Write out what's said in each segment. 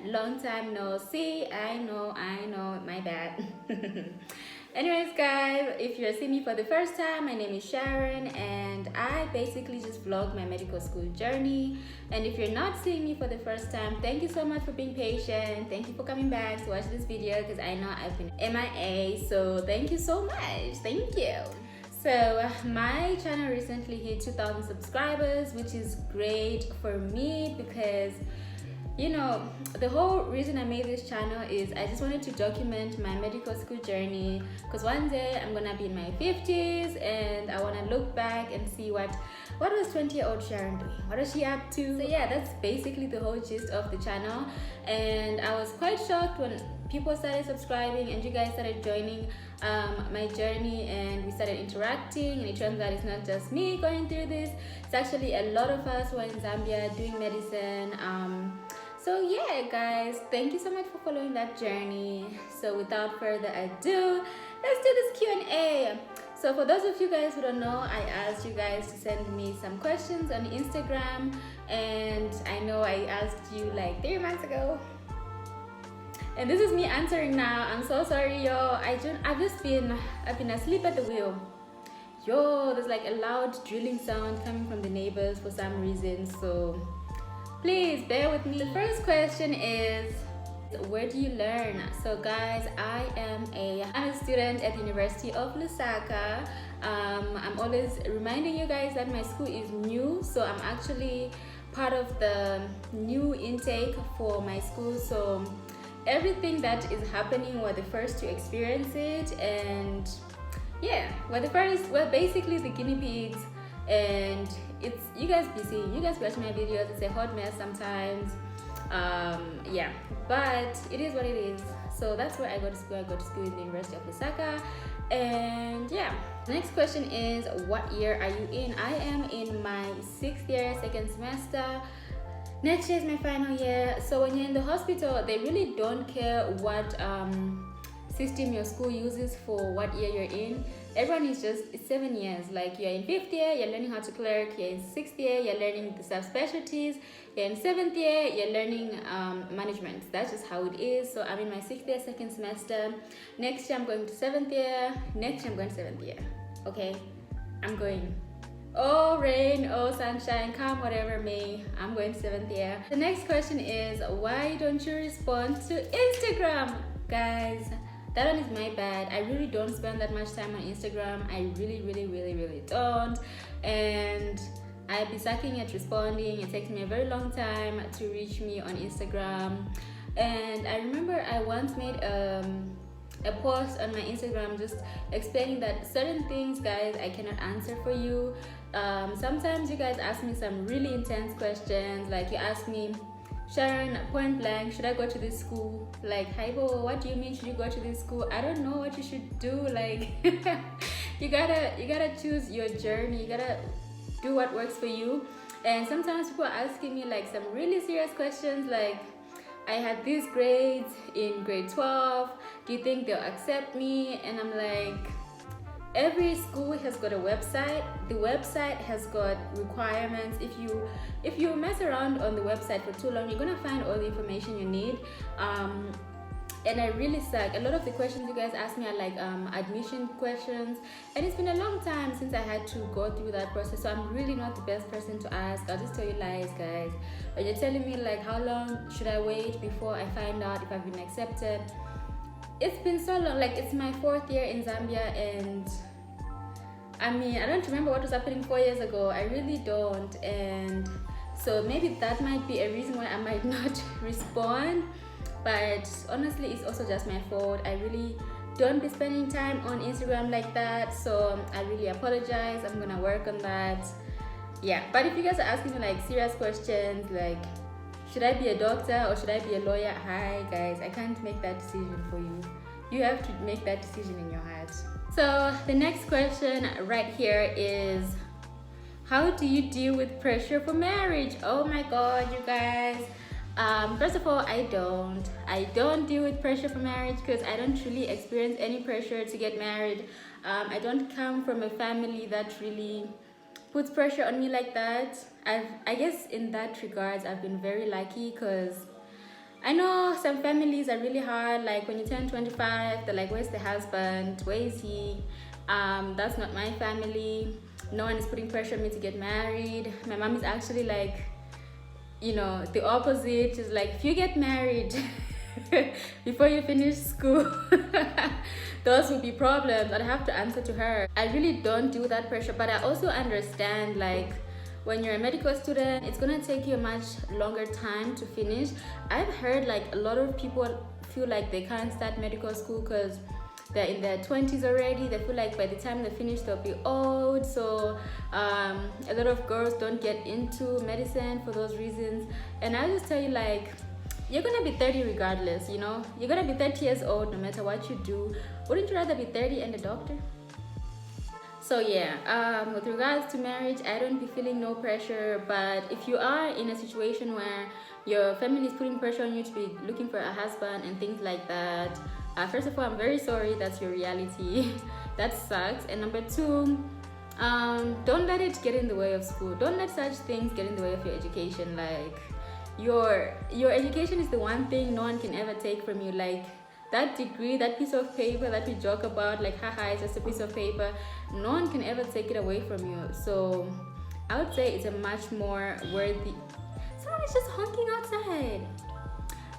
long time no see. I know, my bad. Anyways, guys, if you're seeing me for the first time, my name is Sharon, and I basically just vlog my medical school journey. And if you're not seeing me for the first time, thank you so much for being patient. Thank you for coming back to watch this video, because I know I've been MIA, so thank you so much. Thank you. So my channel recently hit 2,000 subscribers, which is great for me because, you know, the whole reason I made this channel is I just wanted to document my medical school journey, because one day I'm gonna be in my 50s and I want to look back and see what was 20-year-old Sharon doing, what is she up to. So yeah, that's basically the whole gist of the channel, and I was quite shocked when people started subscribing and you guys started joining my journey, and we started interacting, and it turns out it's not just me going through this, it's actually a lot of us who are in Zambia doing medicine. So yeah, guys, thank you so much for following that journey. So without further ado, let's do this Q&A. So for those of you guys who don't know, I asked you guys to send me some questions on Instagram, and I know I asked you like 3 months ago, and this is me answering now. I'm so sorry, yo. I've been asleep at the wheel. Yo, there's like a loud drilling sound coming from the neighbors for some reason, so please bear with me. The first question is, where do you learn? So guys, I'm a student at the University of Lusaka. I'm always reminding you guys that my school is new, so I'm actually part of the new intake for my school. So everything that is happening, we're the first to experience it, and yeah, we're basically the guinea pigs. And it's, you guys watch my videos, it's a hot mess sometimes, yeah, but it is what it is. So that's where I go to school. I go to school in the University of Lusaka. And yeah, the next question is, what year are you in? I am in my 6th year, 2nd semester. Next year is my final year. So when you're in the hospital, they really don't care what system your school uses for what year you're in. Everyone is just, it's 7 years. Like, you're in 5th year, you're learning how to clerk. You're in 6th year, you're learning the subspecialties. You're in 7th year, you're learning management. That's just how it is. So I'm in my 6th year, 2nd semester. Next year I'm going to 7th year. Next year I'm going to 7th year. Okay, I'm going. Oh rain, oh sunshine, come whatever may, I'm going to 7th year. The next question is, why don't you respond to Instagram? Guys, that one is my bad. I really don't spend that much time on Instagram. I really don't. And I've been sucking at responding. It takes me a very long time to reach me on Instagram. And I remember I once made a post on my Instagram just explaining that certain things, guys, I cannot answer for you. Sometimes you guys ask me some really intense questions, like you ask me, Sharon, point blank, should I go to this school? Like, Haibo, what do you mean should you go to this school? I don't know what you should do. Like, you gotta choose your journey. You gotta do what works for you. And sometimes people are asking me like some really serious questions, like, I had these grades in grade 12. Do you think they'll accept me? And I'm like, every school has got a website. The website has got requirements. If you mess around on the website for too long, you're gonna find all the information you need. And I really suck. A lot of the questions you guys ask me are like admission questions, and it's been a long time since I had to go through that process, so I'm really not the best person to ask. I'll just tell you lies, guys. Or you're telling me like, how long should I wait before I find out if I've been accepted? It's been so long. Like, it's my 4th year in Zambia, and I mean, I don't remember what was happening 4 years ago. I really don't. And so maybe that might be a reason why I might not respond. But honestly, it's also just my fault. I really don't be spending time on Instagram like that. So I really apologize. I'm gonna work on that. Yeah, but if you guys are asking me like serious questions, like, should I be a doctor or should I be a lawyer? Hi guys, I can't make that decision for you. You have to make that decision in your heart. So the next question right here is, how do you deal with pressure for marriage? Oh my god, you guys. First of all, I don't deal with pressure for marriage because I don't really experience any pressure to get married. I don't come from a family that really puts pressure on me like that. I guess in that regards, I've been very lucky because I know some families are really hard, like when you turn 25, they're like, where's the husband, where is he? That's not my family. No one is putting pressure on me to get married. My mom is actually like, you know, the opposite. She's like, if you get married before you finish school, those will be problems. I'd have to answer to her. I really don't do that pressure, but I also understand, like, when you're a medical student, it's gonna take you a much longer time to finish. I've heard like a lot of people feel like they can't start medical school because they're in their 20s already. They feel like by the time they finish they'll be old. So a lot of girls don't get into medicine for those reasons. And I'll just tell you, like, you're gonna be 30 regardless, you know? You're gonna be 30 years old no matter what you do. Wouldn't you rather be 30 and a doctor? So yeah, with regards to marriage, I don't be feeling no pressure. But if you are in a situation where your family is putting pressure on you to be looking for a husband and things like that, first of all, I'm very sorry that's your reality. That sucks. And number two, don't let it get in the way of school. Don't let such things get in the way of your education. Like, your education is the one thing no one can ever take from you. Like, that degree, that piece of paper that we joke about, like, haha, it's just a piece of paper, no one can ever take it away from you. So I would say it's a much more worthy. Someone is just honking outside.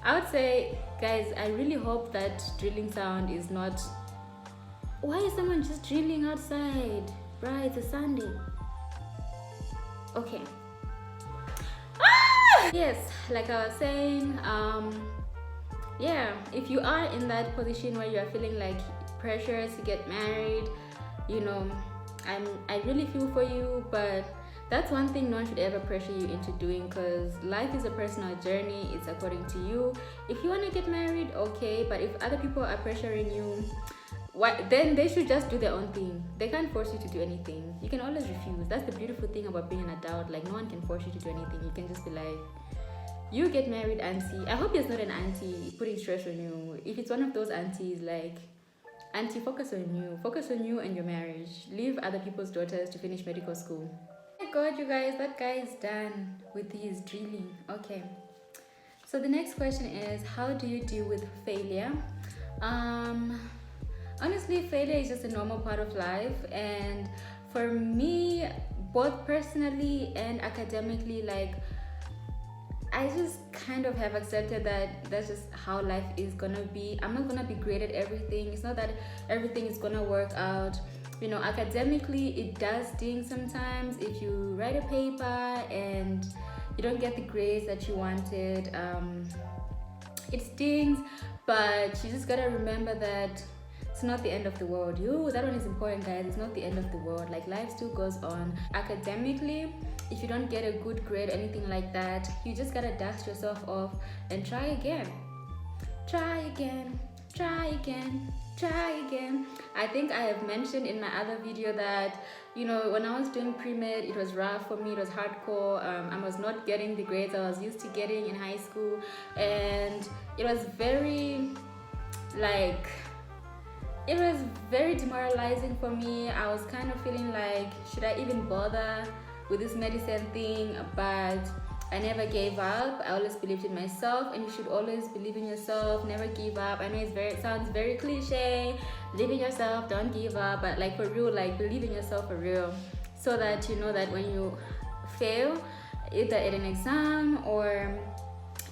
I would say, guys, I really hope that drilling sound is not. Why is someone just drilling outside? Bruh, it's a Sunday. Okay. Yes, like I was saying, yeah, if you are in that position where you are feeling like pressure to get married, you know, I really feel for you. But that's one thing no one should ever pressure you into doing, because life is a personal journey. It's according to you. If you want to get married, okay, but if other people are pressuring you, then they should just do their own thing. They can't force you to do anything. You can always refuse. That's the beautiful thing about being an adult. Like, no one can force you to do anything. You can just be like, you get married, auntie. I hope it's not an auntie putting stress on you. If it's one of those aunties, like, auntie, focus on you and your marriage. Leave other people's daughters to finish medical school. Oh my god, you guys, that guy is done with his drilling. Okay, so the next question is, how do you deal with failure? Honestly, failure is just a normal part of life, and for me, both personally and academically, like, I just kind of have accepted that that's just how life is gonna be. I'm not gonna be great at everything. It's not that everything is gonna work out. You know, academically, it does sting sometimes if you write a paper and you don't get the grades that you wanted. It stings, but you just gotta remember that it's not the end of the world. That one is important, guys. It's not the end of the world. Like, life still goes on. Academically, if you don't get a good grade or anything like that, you just gotta dust yourself off and try again. Try again. I think I have mentioned in my other video that, you know, when I was doing pre-med, it was rough for me. It was hardcore. I was not getting the grades I was used to getting in high school, and it was very, like, it was very demoralizing for me. I was kind of feeling like, should I even bother with this medicine thing? But I never gave up. I always believed in myself, and you should always believe in yourself. Never give up. I know it sounds very cliche. Believe in yourself, don't give up. But, like, for real, like, believe in yourself for real, so that you know that when you fail, either at an exam or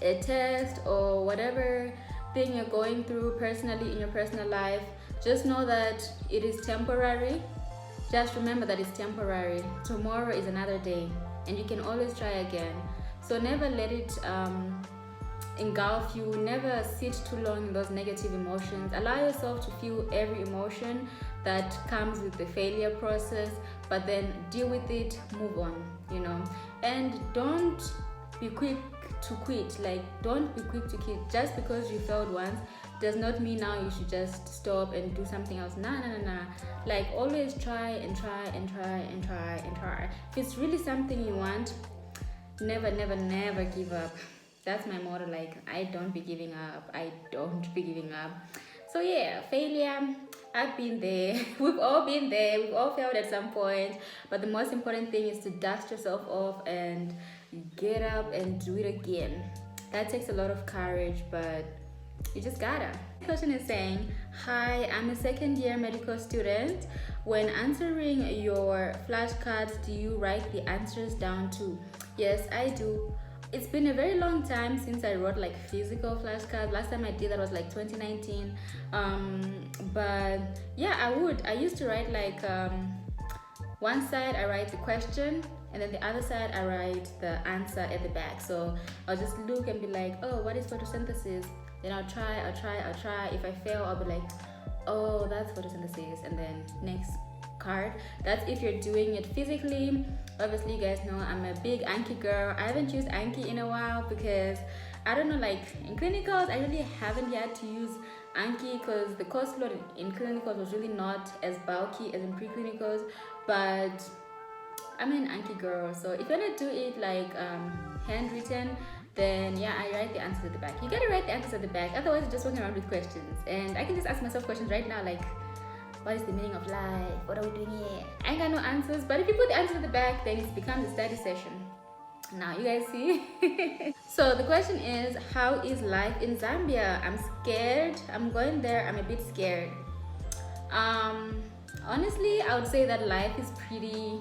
a test or whatever thing you're going through personally in your personal life, just know that it is temporary. Just remember that it's temporary. Tomorrow is another day, and you can always try again. So never let it engulf you. Never sit too long in those negative emotions. Allow yourself to feel every emotion that comes with the failure process, but then deal with it, move on, you know. And don't be quick to quit. Like, don't be quick to quit. Just because you failed once does not mean now you should just stop and do something else. Nah. Like, always try and try. If it's really something you want, never give up. That's my motto. Like, I don't be giving up. So yeah, failure, I've been there. We've all been there. We've all failed at some point. But the most important thing is to dust yourself off and get up and do it again. That takes a lot of courage, but you just gotta. The question is saying, hi, I'm a second year medical student. When answering your flashcards, do you write the answers down too? Yes, I do. It's been a very long time since I wrote like physical flashcards. Last time I did that was like 2019. But yeah, I used to write like one side I write the question, and then the other side I write the answer at the back. So I'll just look and be like, oh, what is photosynthesis? Then I'll try. If I fail, I'll be like, oh, that's photosynthesis, and then next card. That's if you're doing it physically. Obviously, you guys know I'm a big Anki girl. I haven't used Anki in a while because I don't know, like in clinicals, I really haven't yet to use Anki because the course load in clinicals was really not as bulky as in preclinicals. But I'm an Anki girl, so if you wanna do it like handwritten, then yeah, I write the answers at the back. You gotta write the answers at the back, otherwise you're just walking around with questions. And I can just ask myself questions right now, like, what is the meaning of life? What are we doing here? I ain't got no answers, but if you put the answers at the back, then it becomes a study session. Now you guys see. So the question is, how is life in Zambia? I'm scared. I'm going there. I'm a bit scared. Honestly, I would say that life is pretty,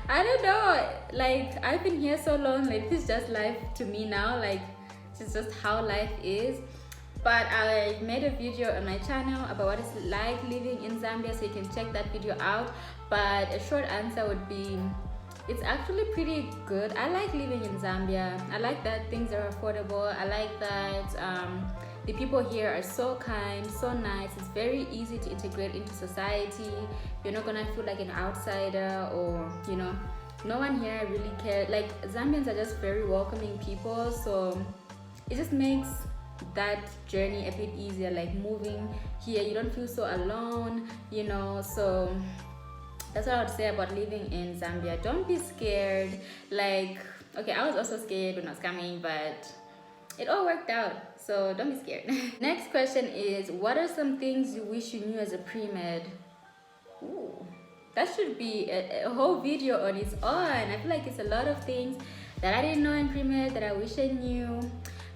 I don't know, like I've been here so long, like this is just life to me now, like it's just how life is. But I made a video on my channel about what it's like living in Zambia, so you can check that video out. But a short answer would be, it's actually pretty good. I like living in Zambia. I like that things are affordable. I like that the people here are so kind, so nice. It's very easy to integrate into society. You're not gonna feel like an outsider, or you know, no one here really cares. Like Zambians are just very welcoming people, so it just makes that journey a bit easier. Like moving here, you don't feel so alone, you know. So that's what I would say about living in Zambia. Don't be scared. Like, okay, I was also scared when I was coming, but it all worked out, so don't be scared. Next question is, what are some things you wish you knew as a pre-med? Ooh, that should be a whole video on its own. I feel like it's a lot of things that I didn't know in pre-med that I wish I knew.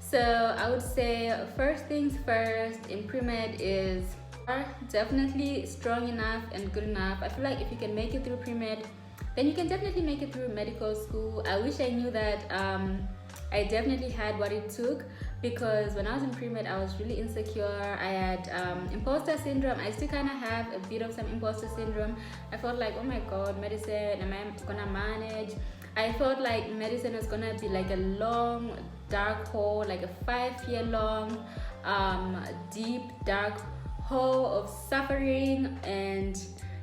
So I would say, first things first in pre-med is are definitely strong enough and good enough. I feel like if you can make it through pre-med, then you can definitely make it through medical school. I wish I knew that I definitely had what it took, because when I was in pre-med, I was really insecure. I had imposter syndrome. I still kind of have a bit of some imposter syndrome. I felt like, oh my god, medicine, am I gonna manage? I felt like medicine was gonna be like a long dark hole, like a 5-year long deep dark hole of suffering, and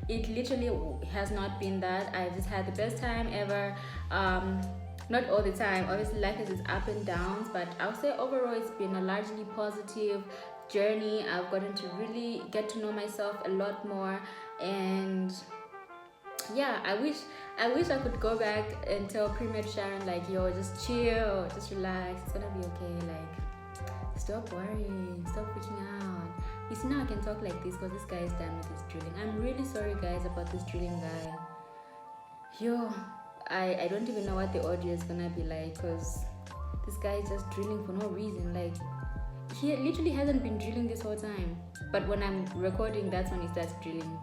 it literally has not been that. I just had the best time ever. Not all the time, obviously life has its up and downs, but I would say overall it's been a largely positive journey. I've gotten to really get to know myself a lot more, and yeah, I wish I could go back and tell pre-med Sharon, like, yo, just chill, just relax, it's gonna be okay, like stop worrying, stop freaking out. You see, now I can talk like this because this guy is done with his drilling. I'm really sorry guys about this drilling guy. Yo, I don't even know what the audio is gonna be like, because this guy is just drilling for no reason. Like, he literally hasn't been drilling this whole time, but when I'm recording, that's when he starts drilling.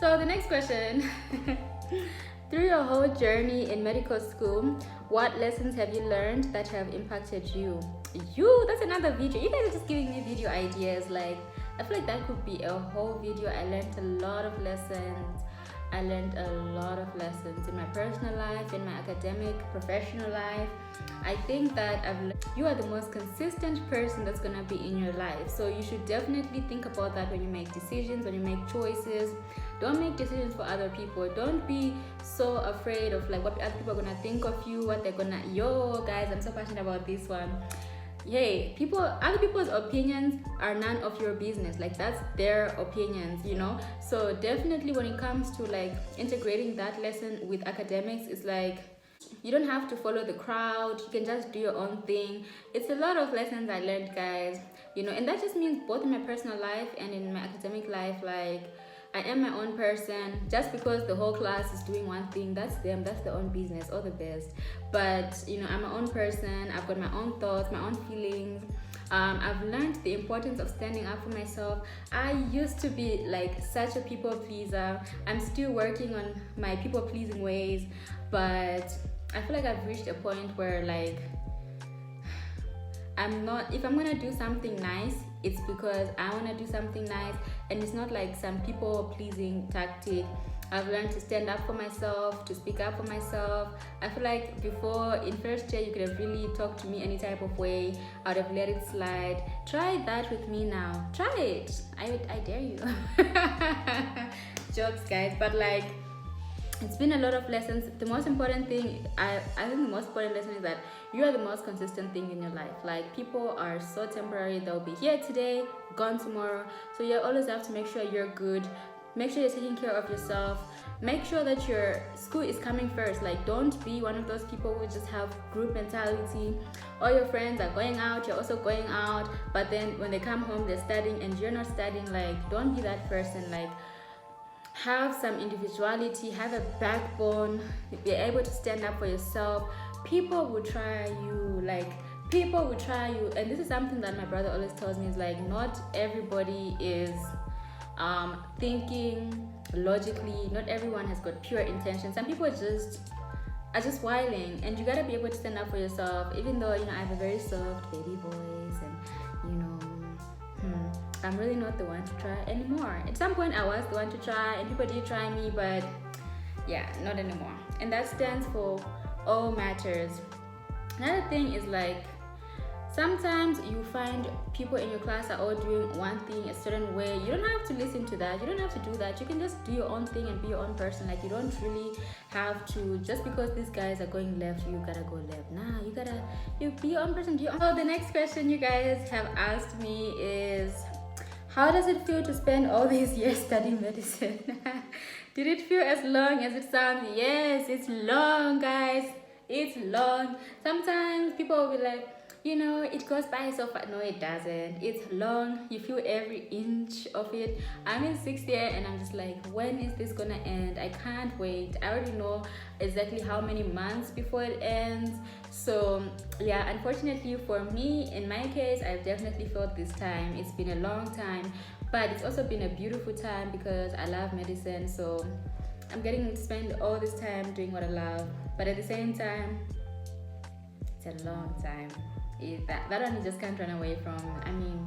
So the next question, through your whole journey in medical school, what lessons have you learned that have impacted you? That's another video. You guys are just giving me video ideas. Like, I feel like that could be a whole video. I learned a lot of lessons. I learned a lot of lessons in my personal life, in my academic, professional life. I think that you are the most consistent person that's gonna be in your life. So you should definitely think about that when you make decisions, when you make choices. Don't make decisions for other people. Don't be so afraid of like what other people are gonna think of you, what they're gonna, yo guys, I'm so passionate about this one. Yay, other people's opinions are none of your business. Like, that's their opinions, you know. So definitely when it comes to like integrating that lesson with academics, it's like you don't have to follow the crowd. You can just do your own thing. It's a lot of lessons I learned, guys, you know, and that just means both in my personal life and in my academic life. Like, I am my own person. Just because the whole class is doing one thing, that's them, that's their own business, all the best. But I'm my own person. I've got my own thoughts, my own feelings. I've learned the importance of standing up for myself. I used to be like such a people pleaser. I'm still working on my people pleasing ways, but I feel like I've reached a point where like if I'm gonna do something nice, it's because I want to do something nice, and it's not like some people pleasing tactic. I've learned to stand up for myself, to speak up for myself. I feel like before, in first year, you could have really talked to me any type of way. I would have let it slide. Try that with me now. Try it. I dare you. Jokes, guys. But like, it's been a lot of lessons. The most important thing, I think the most important lesson is that you are the most consistent thing in your life. Like, people are so temporary. They'll be here today, gone tomorrow. So you always have to make sure you're good. Make sure you're taking care of yourself. Make sure that your school is coming first. Like, don't be one of those people who just have group mentality. All your friends are going out, you're also going out, but then when they come home, they're studying and you're not studying. Like, don't be that person. Like, have some individuality, have a backbone, be able to stand up for yourself. People will try you, and this is something that my brother always tells me, is like, not everybody is thinking logically. Not everyone has got pure intentions. Some people are just whiling, and you gotta be able to stand up for yourself. Even though I have a very soft baby voice, and I'm really not the one to try anymore. At some point I was the one to try, and people did try me, but yeah, not anymore. And that stands for all matters. Another thing is like, sometimes you find people in your class are all doing one thing a certain way. You don't have to listen to that. You don't have to do that. You can just do your own thing and be your own person. Like, you don't really have to, just because these guys are going left, you gotta go left. Nah, you be your own person. So the next question you guys have asked me is, how does it feel to spend all these years studying medicine? Did it feel as long as it sounds? Yes, it's long, guys. It's long. Sometimes people will be like, it goes by so fast. No, it doesn't. It's long. You feel every inch of it. I'm in 6th year and I'm just like, when is this gonna end? I can't wait. I already know exactly how many months before it ends. So yeah, unfortunately for me, in my case, I've definitely felt this time. It's been a long time, but it's also been a beautiful time because I love medicine. So I'm getting to spend all this time doing what I love, but at the same time, it's a long time. That one you just can't run away from. I mean,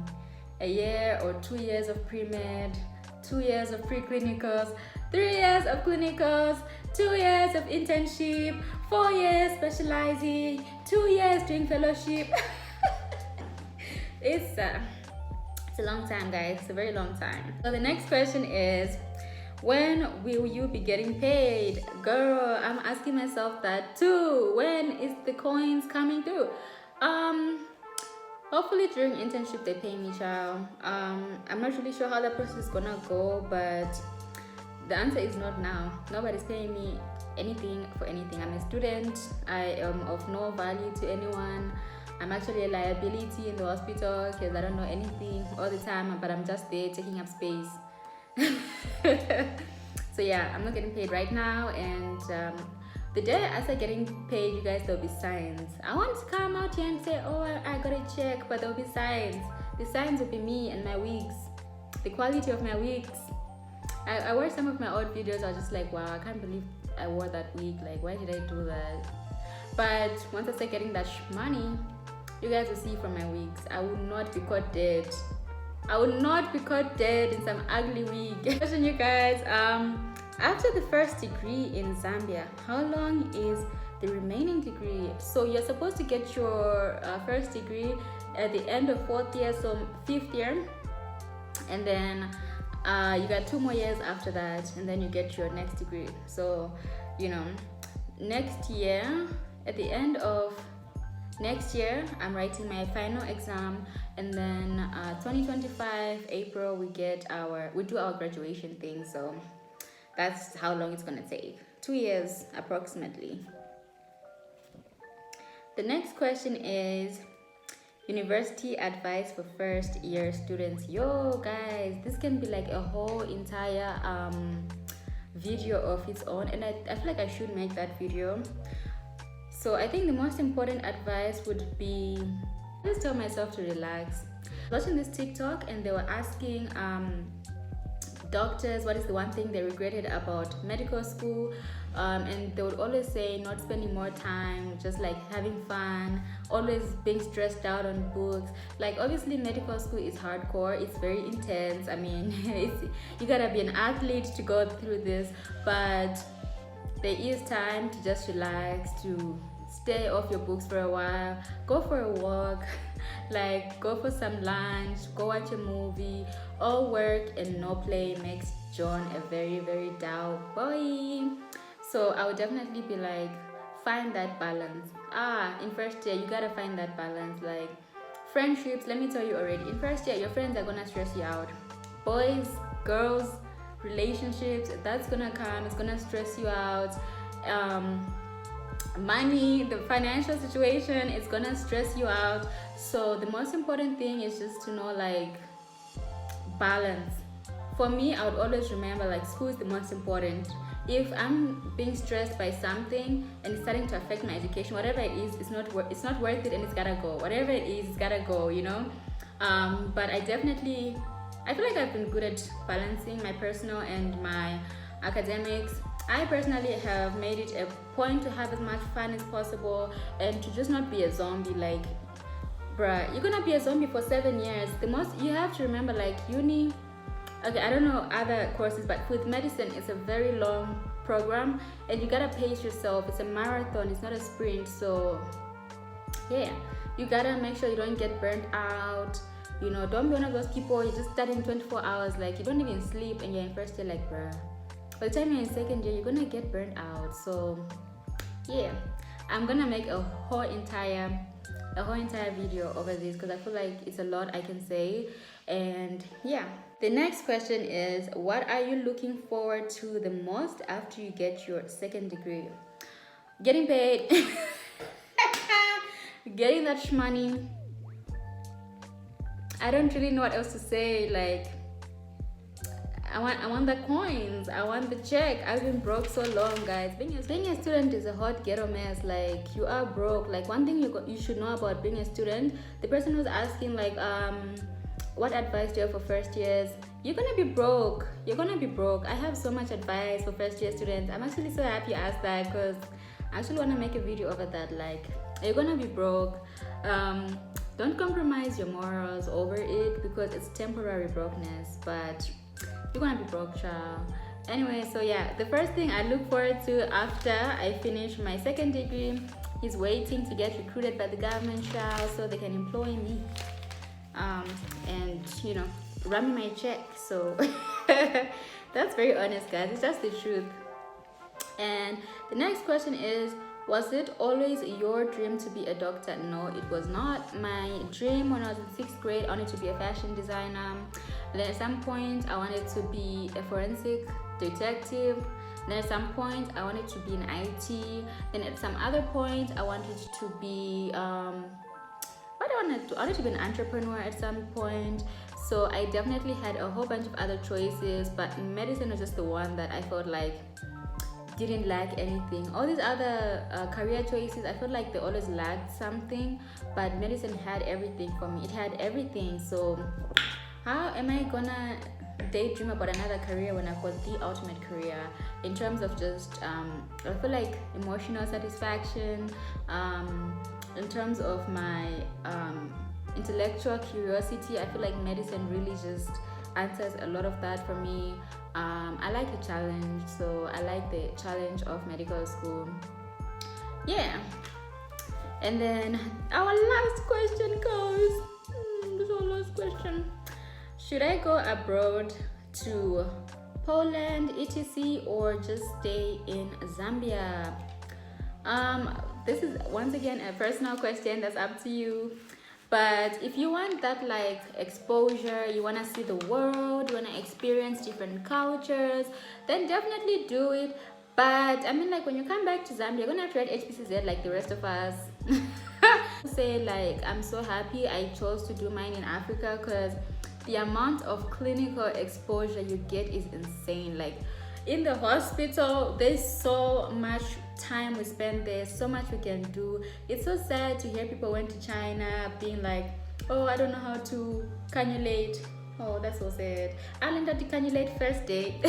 a year or 2 years of pre-med, 2 years of pre-clinicals, 3 years of clinicals, 2 years of internship, 4 years specializing, 2 years doing fellowship. It's a long time, guys. It's a very long time. So the next question is, when will you be getting paid? Girl, I'm asking myself that too. When is the coins coming through? Hopefully during internship they pay me, child. I'm not really sure how that process is gonna go, but the answer is not now. Nobody's paying me anything for anything. I'm a student. I am of no value to anyone. I'm actually a liability in the hospital because I don't know anything all the time, but I'm just there taking up space. So yeah, I'm not getting paid right now, and the day I start getting paid, you guys, there'll be signs. I want to come out here and say, oh, I got a check, but there'll be signs. The signs will be me and my wigs, the quality of my wigs. I watched some of my old videos. I was just like, wow, I can't believe I wore that wig. Like, why did I do that? But once I start getting that money, you guys will see from my wigs. I will not be caught dead. I will not be caught dead in some ugly wig. Question, you guys, after the first degree in Zambia, how long is the remaining degree? So you're supposed to get your first degree at the end of 4th year, so 5th year, and then you got 2 more years after that, and then you get your next degree. So next year, at the end of next year, I'm writing my final exam, and then 2025 April we do our graduation thing. So that's how long it's gonna take. 2 years approximately. The next question is, University advice for first year students. Yo guys, this can be like a whole entire video of its own, and I feel like I should make that video. So I think the most important advice would be just tell myself to relax. Watching this TikTok and they were asking doctors what is the one thing they regretted about medical school, and they would always say not spending more time, just like having fun, always being stressed out on books. Like obviously medical school is hardcore, it's very intense. I mean you gotta be an athlete to go through this, but there is time to just relax, to stay off your books for a while, go for a walk, like go for some lunch, go watch a movie. All work and no play makes John a very, very dull boy. So I would definitely be like, find that balance. In first year you gotta find that balance. Like friendships, let me tell you already, in first year your friends are gonna stress you out. Boys, girls, relationships, that's gonna come, it's gonna stress you out. Money, the financial situation, it's gonna stress you out. So the most important thing is just to know like balance. For me, I would always remember like school is the most important. If I'm being stressed by something and it's starting to affect my education, whatever it is, it's not worth it, and it's gotta go. Whatever it is, it's gotta go, you know. But I feel like I've been good at balancing my personal and my academics. I personally have made it a point to have as much fun as possible and to just not be a zombie. Like, bruh, you're gonna be a zombie for 7 years. The most you have to remember, like uni, okay, I don't know other courses, but with medicine it's a very long program and you gotta pace yourself. It's a marathon, it's not a sprint. So yeah, you gotta make sure you don't get burnt out. You know, don't be one of those people you're just studying 24 hours, like you don't even sleep, and you're in first year. Like, bruh, by the time you're in second year you're gonna get burnt out. So yeah, I'm gonna make a whole entire video over this because I feel like it's a lot I can say. And yeah, the next question is, what are you looking forward to the most after you get your second degree? Getting paid. Getting that money. I don't really know what else to say. Like, I want the coins, I want the check. I've been broke so long, guys. Being a student is a hot ghetto mess. Like, you are broke. Like, one thing you should know about being a student, the person who's asking like what advice do you have for first years, you're gonna be broke. I have so much advice for first year students. I'm actually so happy you asked that because I actually want to make a video over that. Like, you're gonna be broke. Don't compromise your morals over it because it's temporary brokenness, but you're gonna be broke, child. Anyway, so yeah, the first thing I look forward to after I finish my second degree is waiting to get recruited by the government, child, so they can employ me and you know, run me my check. So that's very honest, guys, it's just the truth. And the next question is, was it always your dream to be a doctor? No, it was not. My dream when I was in 6th grade, I wanted to be a fashion designer. And then at some point, I wanted to be a forensic detective. Then at some point, I wanted to be in IT. Then at some other point, I wanted to be I wanted to be an entrepreneur at some point. So I definitely had a whole bunch of other choices, but medicine was just the one that I felt like didn't lack anything. All these other career choices, I felt like they always lacked something, but medicine had everything for me. It had everything. So how am I gonna daydream about another career when I've got the ultimate career in terms of just I feel like emotional satisfaction, in terms of my intellectual curiosity. I feel like medicine really just answers a lot of that for me. I like the challenge, so I like the challenge of medical school. Yeah. And then our last question goes, this is our last question. Should I go abroad to Poland, etc., or just stay in Zambia? This is once again a personal question, that's up to you. But if you want that like exposure, you want to see the world, you want to experience different cultures, then definitely do it. But I mean, like, when you come back to Zambia, you're gonna have to write HPCZ like the rest of us. Say like I'm so happy I chose to do mine in Africa, because the amount of clinical exposure you get is insane. Like in the hospital, there's so much time we spend there, so much we can do. It's so sad to hear people went to China being like, oh, I don't know how to cannulate. Oh, that's so sad. I learned how to cannulate first day.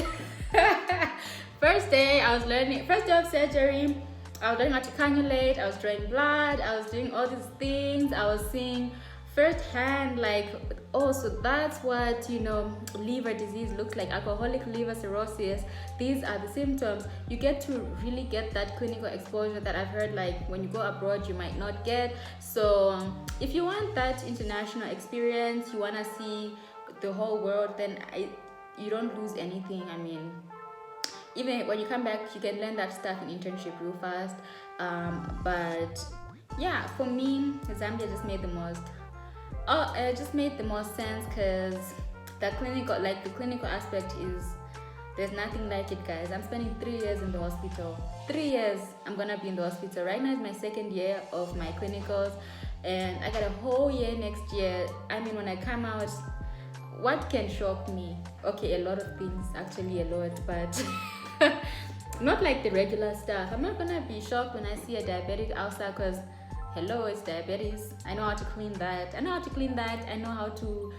First day I was learning, first day of surgery, I was learning how to cannulate, I was drawing blood, I was doing all these things, I was seeing firsthand like, oh, so that's what, you know, liver disease looks like, alcoholic liver cirrhosis. These are the symptoms. You get to really get that clinical exposure that I've heard like when you go abroad you might not get. So if you want that international experience, you want to see the whole world, then you don't lose anything. I mean, even when you come back, you can learn that stuff in internship real fast. But yeah, for me, Zambia just made the most. Oh, it just made the most sense, because the clinical aspect is, there's nothing like it, guys. I'm spending 3 years in the hospital. 3 years I'm gonna be in the hospital. Right now is my second year of my clinicals, and I got a whole year next year. I mean, when I come out, what can shock me? Okay, a lot of things, actually a lot, but not like the regular stuff. I'm not gonna be shocked when I see a diabetic ulcer, because hello, it's diabetes. I know how to clean that. I know how to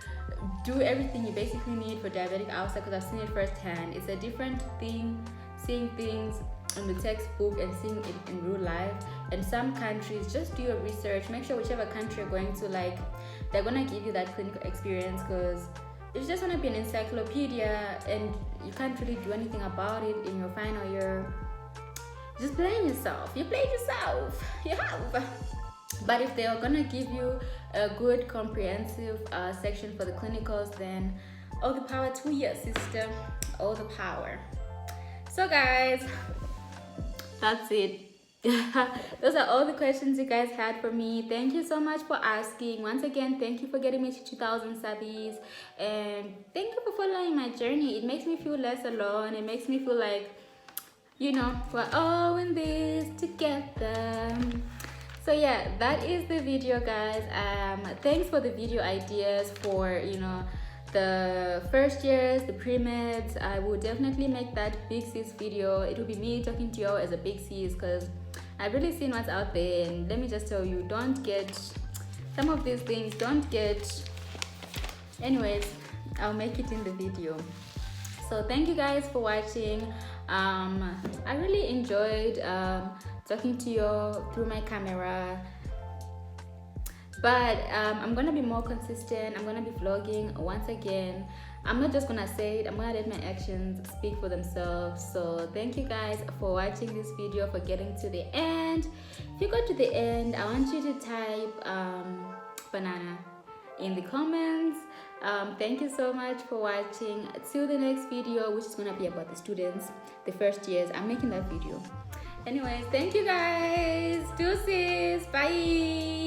do everything you basically need for diabetic ulcer, because I've seen it firsthand. It's a different thing seeing things in the textbook and seeing it in real life. And some countries, just do your research, make sure whichever country you're going to, like, they're gonna give you that clinical experience, because if you just want to be an encyclopedia and you can't really do anything about it in your final year, just blame yourself. You played yourself. You have. But if they are gonna give you a good comprehensive section for the clinicals, then all the power to your sister. All the power. So guys, that's it. Those are all the questions you guys had for me. Thank you so much for asking. Once again, thank you for getting me to 2,000 subbies, and thank you for following my journey. It makes me feel less alone. It makes me feel like, you know, we're all in this together. So yeah, that is the video, guys. Thanks for the video ideas for, you know, the first years, the pre-meds. I will definitely make that big sis video. It will be me talking to you all as a big sis, because I've really seen what's out there, and let me just tell you, don't get some of these things, don't get. Anyways, I'll make it in the video. So thank you guys for watching. I really enjoyed talking to you through my camera, but I'm gonna be more consistent. I'm gonna be vlogging once again. I'm not just gonna say it, I'm gonna let my actions speak for themselves. So thank you guys for watching this video, for getting to the end. If you got to the end, I want you to type banana in the comments. Thank you so much for watching. Till the next video, which is gonna be about the students, the first years. I'm making that video. Anyways, thank you guys. Deuces. Bye.